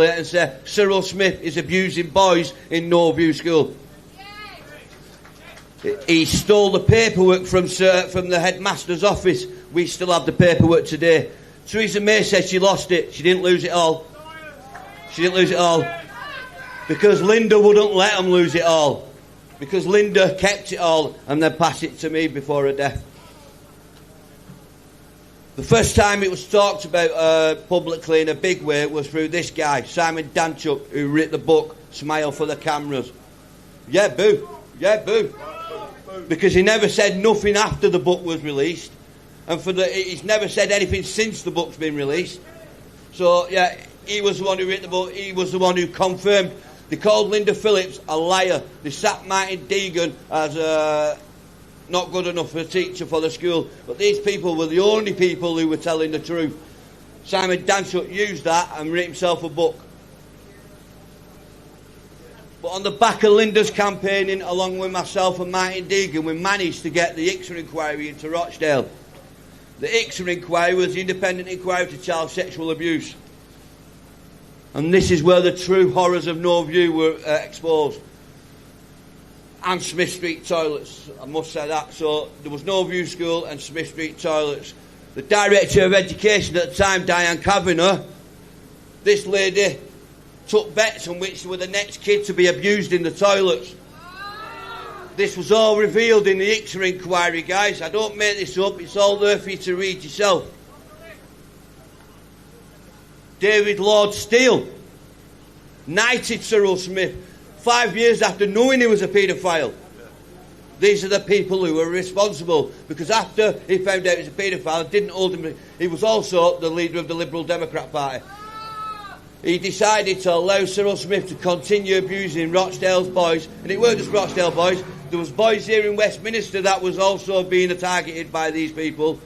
and say Cyril Smith is abusing boys in Norview School. He stole the paperwork from the headmaster's office. We still have the paperwork today. Theresa May said she lost it. She didn't lose it all. She didn't lose it all. Because Linda wouldn't let them lose it all. Because Linda kept it all and then passed it to me before her death. The first time it was talked about publicly in a big way was through this guy, Simon Danchuk, who wrote the book Smile for the Cameras. Yeah, boo. Yeah, boo. Because he never said nothing after the book was released. And he's never said anything since the book's been released. So, yeah, he was the one who wrote the book. He was the one who confirmed. They called Linda Phillips a liar. They sacked Martin Deegan as not good enough for a teacher for the school. But these people were the only people who were telling the truth. Simon Danchuk used that and wrote himself a book. But on the back of Linda's campaigning, along with myself and Martin Deegan, we managed to get the Ixer inquiry into Rochdale. The Ixer inquiry was the independent inquiry into child sexual abuse. And this is where the true horrors of Norview were exposed. And Smith Street toilets, I must say that. So there was Norview School and Smith Street toilets. The Director of Education at the time, Diane Kavanagh, this lady took bets on which were the next kid to be abused in the toilets. This was all revealed in the Ixer inquiry, guys. I don't make this up, it's all there for you to read yourself. David Lord Steele knighted Cyril Smith 5 years after knowing he was a paedophile. These are the people who were responsible, because after he found out he was a paedophile, didn't hold him. He was also the leader of the Liberal Democrat Party. He decided to allow Cyril Smith to continue abusing Rochdale's boys, and it weren't just Rochdale boys. There was boys here in Westminster that was also being targeted by these people.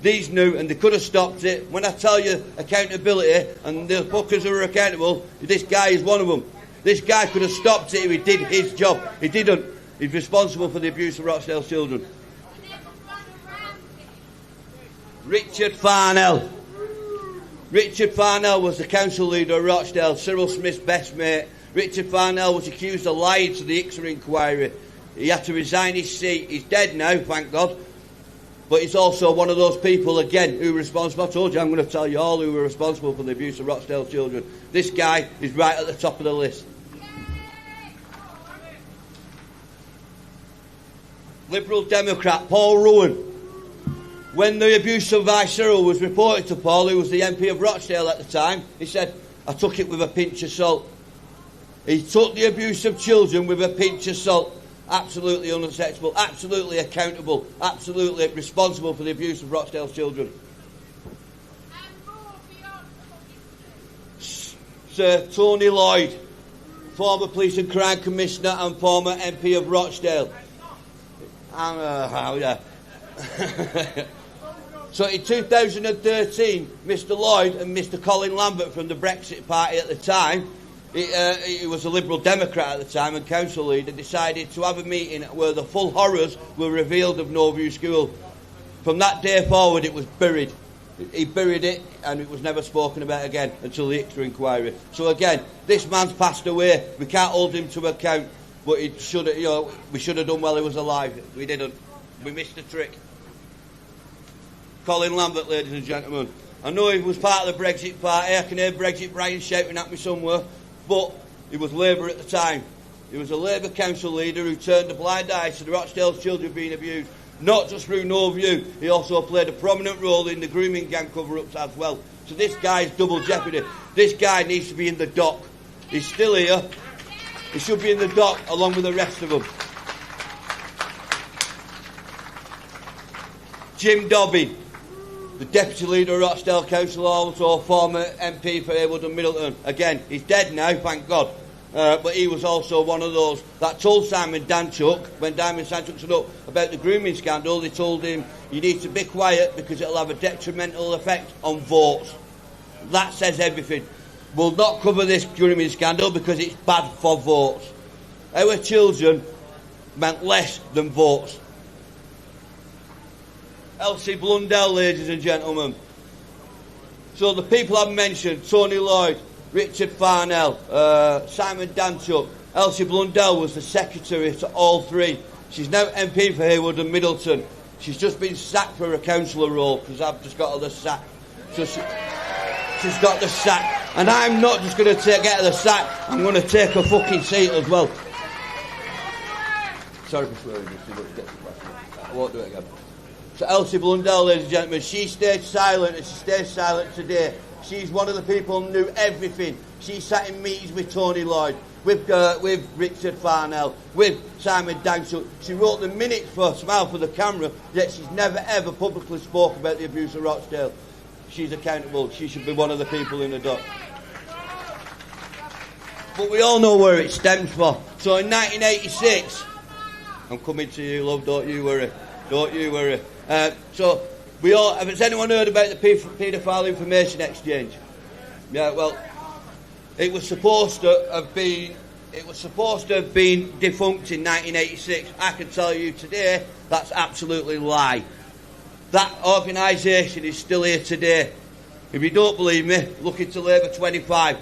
These knew, and they could have stopped it. When I tell you accountability, and the bookers who are accountable, this guy is one of them. This guy could have stopped it if he did his job. He didn't. He's responsible for the abuse of Rochdale's children. Richard Farnell. Richard Farnell was the council leader of Rochdale, Cyril Smith's best mate. Richard Farnell was accused of lying to the Ixer inquiry. He had to resign his seat. He's dead now, thank God. But he's also one of those people, again, who were responsible. I told you I'm going to tell you all who were responsible for the abuse of Rochdale children. This guy is right at the top of the list. Liberal Democrat Paul Rowan. When the abuse of Vice Cyril was reported to Paul, who was the MP of Rochdale at the time, he said, I took it with a pinch of salt. He took the abuse of children with a pinch of salt. Absolutely unacceptable, absolutely accountable, absolutely responsible for the abuse of Rochdale's children. Sir Tony Lloyd, former Police and Crime Commissioner and former MP of Rochdale. So in 2013, Mr Lloyd and Mr Colin Lambert from the Brexit Party at the time, he was a Liberal Democrat at the time and council leader, decided to have a meeting where the full horrors were revealed of Norview School. From that day forward, it was buried. He buried it, and it was never spoken about again until the Ixer inquiry. So again, this man's passed away. We can't hold him to account, but he should have, we should have done while he was alive. We didn't. We missed the trick. Colin Lambert, ladies and gentlemen. I know he was part of the Brexit Party. I can hear Brexit Brian shouting at me somewhere. But he was Labour at the time. He was a Labour council leader who turned a blind eye to the Rochdale's children being abused, not just through Norview. He also played a prominent role in the grooming gang cover-ups as well. So this guy's double jeopardy. This guy needs to be in the dock. He's still here. He should be in the dock along with the rest of them. Jim Dobbin, the deputy leader of Rochdale Council, also former MP for Heywood and Middleton. Again, he's dead now, thank God. But he was also one of those that told Simon Danchuk, when Simon Danchuk stood up about the grooming scandal, they told him, you need to be quiet because it'll have a detrimental effect on votes. That says everything. We'll not cover this grooming scandal because it's bad for votes. Our children meant less than votes. Elsie Blundell, ladies and gentlemen. So the people I've mentioned, Tony Lloyd, Richard Farnell, Simon Danchup, Elsie Blundell was the secretary to all three. She's now MP for Heywood and Middleton. She's just been sacked for a councillor role because I've just got her the sack. So she's got the sack. And I'm not just going to get her the sack, I'm going to take her fucking seat as well. Sorry for swearing, I won't do it again. So Elsie Blundell, ladies and gentlemen, she stayed silent and she stays silent today. She's one of the people who knew everything. She sat in meetings with Tony Lloyd, with Richard Farnell, with Simon Danchup. She wrote the minutes for Smile for the Camera, yet she's never ever publicly spoke about the abuse of Rochdale. She's accountable. She should be one of the people in the dock. But we all know where it stems from. So in 1986, I'm coming to you, love, don't you worry. Don't you worry. So we all, has anyone heard about the paedophile information exchange? Yeah, well, it was supposed to have been defunct in 1986. I can tell you today that's absolutely lie. That organisation is still here today. If you don't believe me, look into Labour 25.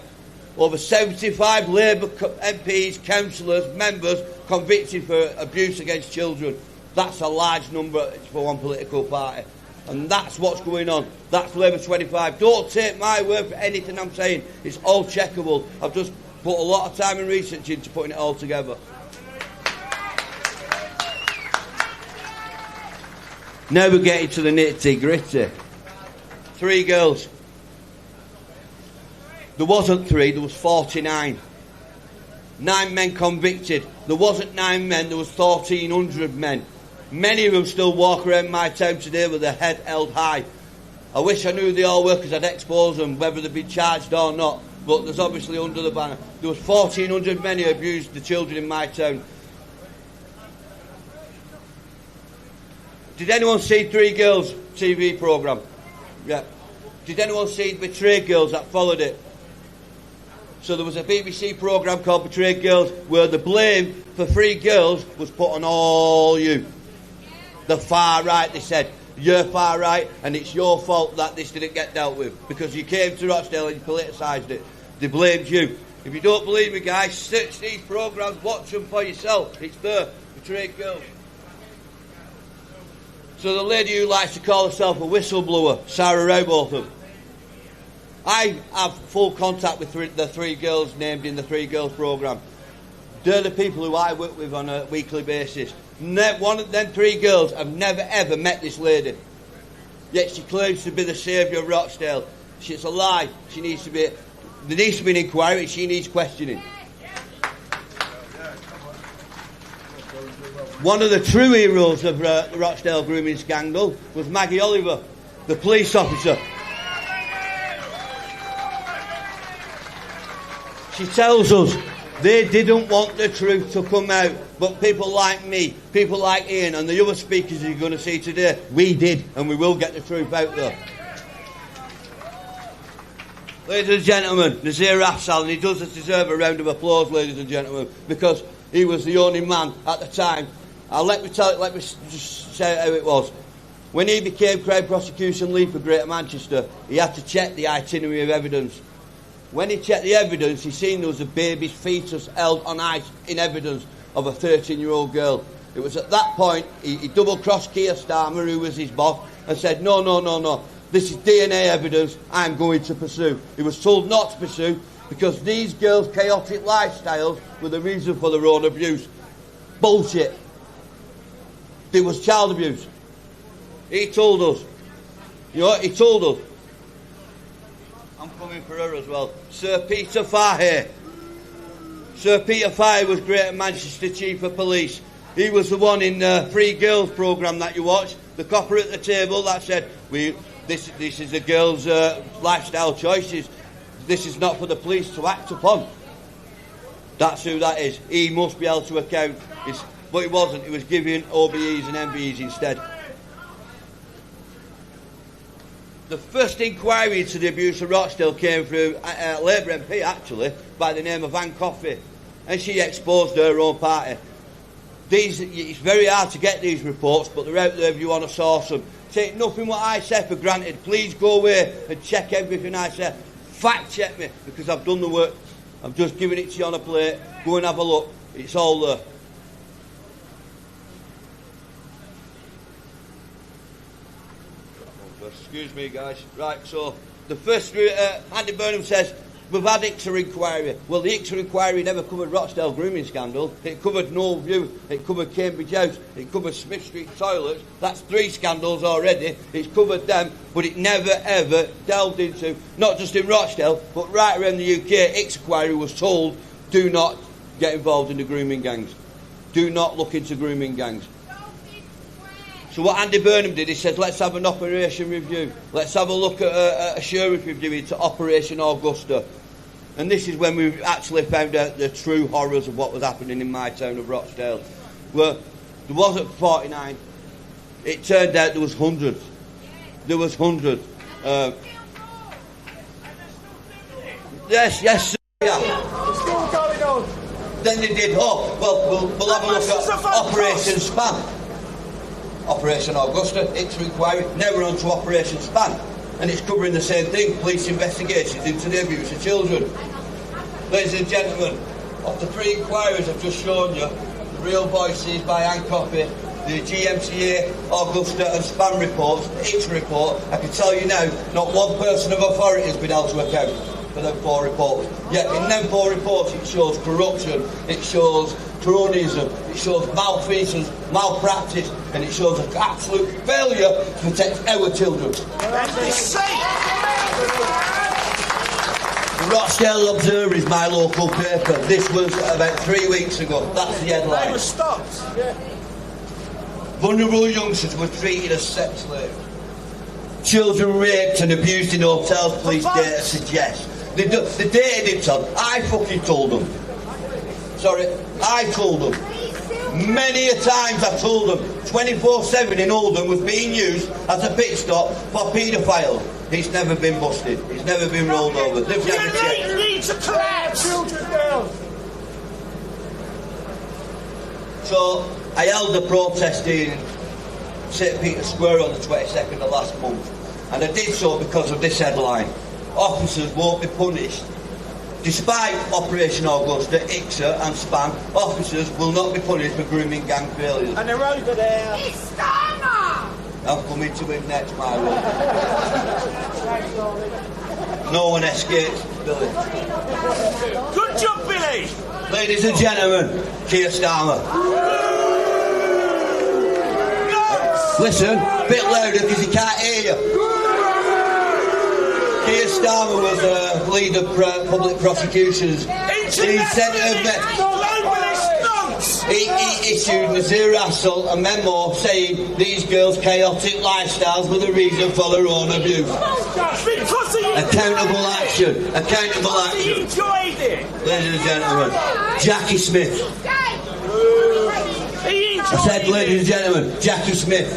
Over 75 Labour MPs, councillors, members convicted for abuse against children. That's a large number for one political party. And that's what's going on. That's Labour 25. Don't take my word for anything I'm saying. It's all checkable. I've just put a lot of time and research into putting it all together. Now we're getting to the nitty-gritty. 3 girls. There wasn't 3, there was 49. 9 men convicted. There wasn't 9 men, there was 1,400 men. Many of them still walk around my town today with their head held high. I wish I knew who they all were because I'd expose them, whether they'd be charged or not. But there's obviously under the banner. There was 1,400 men who abused the children in my town. Did anyone see 3 Girls TV programme? Yeah. Did anyone see Betrayed Girls that followed it? So there was a BBC programme called Betrayed Girls where the blame for 3 girls was put on all you. The far right, they said, you're far right and it's your fault that this didn't get dealt with because you came to Rochdale and you politicised it. They blamed you. If you don't believe me, guys, search these programmes, watch them for yourself. It's there, Betrayed Girls. So the lady who likes to call herself a whistleblower, Sarah Rowbotham, I have full contact with the 3 girls named in the 3 Girls programme. They're the people who I work with on a weekly basis. One of them 3 girls have never ever met this lady. Yet she claims to be the saviour of Rochdale. It's a lie. There needs to be an inquiry. She needs questioning. One of the true heroes of the Rochdale grooming scandal was Maggie Oliver, the police officer. She tells us they didn't want the truth to come out, but people like me, people like Ian and the other speakers you're going to see today, we did, and we will get the truth out there. Ladies and gentlemen, Nazir Afzal, and he does deserve a round of applause, ladies and gentlemen, because he was the only man at the time. Let me just say how it was. When he became Crown Prosecution Lead for Greater Manchester, he had to check the itinerary of evidence. When he checked the evidence, he seen there was a baby's fetus held on ice in evidence of a 13-year-old girl. It was at that point he double-crossed Keir Starmer, who was his boss, and said, no, this is DNA evidence I'm going to pursue. He was told not to pursue because these girls' chaotic lifestyles were the reason for their own abuse. Bullshit. There was child abuse. He told us. He told us. I'm coming for her as well. Sir Peter Fahey. Sir Peter Fahey was Greater Manchester Chief of Police. He was the one in the 3 Girls programme that you watched, the copper at the table that said, this is the girls' lifestyle choices. This is not for the police to act upon. That's who that is. He must be held to account. But he wasn't. He was giving OBEs and MBEs instead. The first inquiry into the abuse of Rochdale came through a Labour MP, actually, by the name of Anne Coffey, and she exposed her own party. It's very hard to get these reports, but they're out there if you want to source them. Take nothing what I say for granted. Please go away and check everything I say. Fact check me, because I've done the work. I'm just giving it to you on a plate. Go and have a look. It's all there. Excuse me, guys. Right, so the first, Andy Burnham says, we've had ICSA inquiry. Well, the ICSA inquiry never covered Rochdale grooming scandal. It covered Knoll View. It covered Cambridge House. It covered Smith Street toilets. That's 3 scandals already. It's covered them, but it never, ever delved into, not just in Rochdale, but right around the UK, ICSA inquiry was told, do not get involved in the grooming gangs. Do not look into grooming gangs. So what Andy Burnham did, he said, let's have an operation review. Let's have a look at a assurance review into Operation Augusta. And this is when we actually found out the true horrors of what was happening in my town of Rochdale. Well, there wasn't 49. It turned out there was hundreds. There was hundreds. Yes, sir, yeah. It's still going on. Then they did, we'll have a look at Operation Span. Operation Augusta, ICSA inquiry, now we're on to Operation Span. And it's covering the same thing, police investigations into the abuse of children. Ladies and gentlemen, of the 3 inquiries I've just shown you, the Real Voices by Ann Coffey, the GMCA, Augusta and Span reports, the ICSA report, I can tell you now, not one person of authority has been held to account for them 4 reports. Yet in them 4 reports it shows corruption, it shows cronyism, it shows malfeasance, malpractice, and it shows an absolute failure to protect our children. The Rochdale Observer is my local paper. This was about 3 weeks ago. That's the headline. They were stopped. Yeah. Vulnerable youngsters were treated as sex slaves. Children raped and abused in hotels, police data suggests. The data didn't tell them. I fucking told them. Sorry, I told them. Many a times I told them 24/7 in Oldham was being used as a pit stop for paedophiles. It's never been busted. It's never been rolled over. They've never checked. You need to collapse. Children down. So I held a protest in St Peter's Square on the 22nd of last month, and I did so because of this headline: officers won't be punished. Despite Operation Augusta, ICSA and Span, officers will not be punished for grooming gang failures. And they're over there. It's Starmer! I'm coming to it next, my lord. No one escapes, Billy. Good job, Billy! Ladies and gentlemen, Keir Starmer. Listen, a bit louder because he can't hear you. Keir Starmer was a lead of public prosecutions. He issued Nazir Hassel a memo saying these girls' chaotic lifestyles were the reason for their own abuse. Accountable action. Accountable action. He enjoyed it. Ladies and gentlemen, Jackie Smith. I said, ladies and gentlemen, Jackie Smith.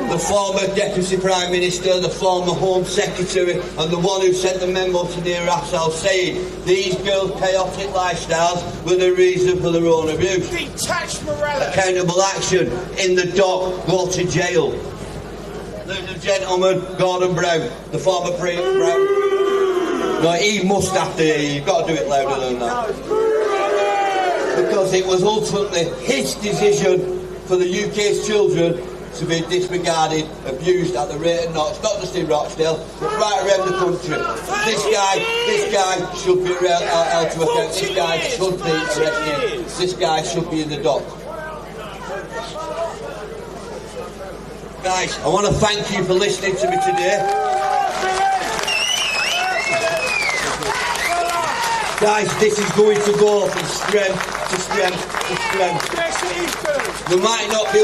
The former Deputy Prime Minister, the former Home Secretary, and the one who sent the memo to Nazir Hassel saying these girls' chaotic lifestyles were the reason for their own abuse. Detached morality. Accountable action. In the dock, go to jail. Ladies and gentlemen, Gordon Brown, the former Prime Brown. No, he must have to hear you. You've got to do it louder than that. Because it was ultimately his decision for the UK's children to be disregarded, abused at the rate of knots, not just in Rochdale, but right around the country. This guy should be held to account. This guy should be arrested. This guy should be in the dock. Guys, I want to thank you for listening to me today. Guys, this is going to go from strength to strength to strength. We might not be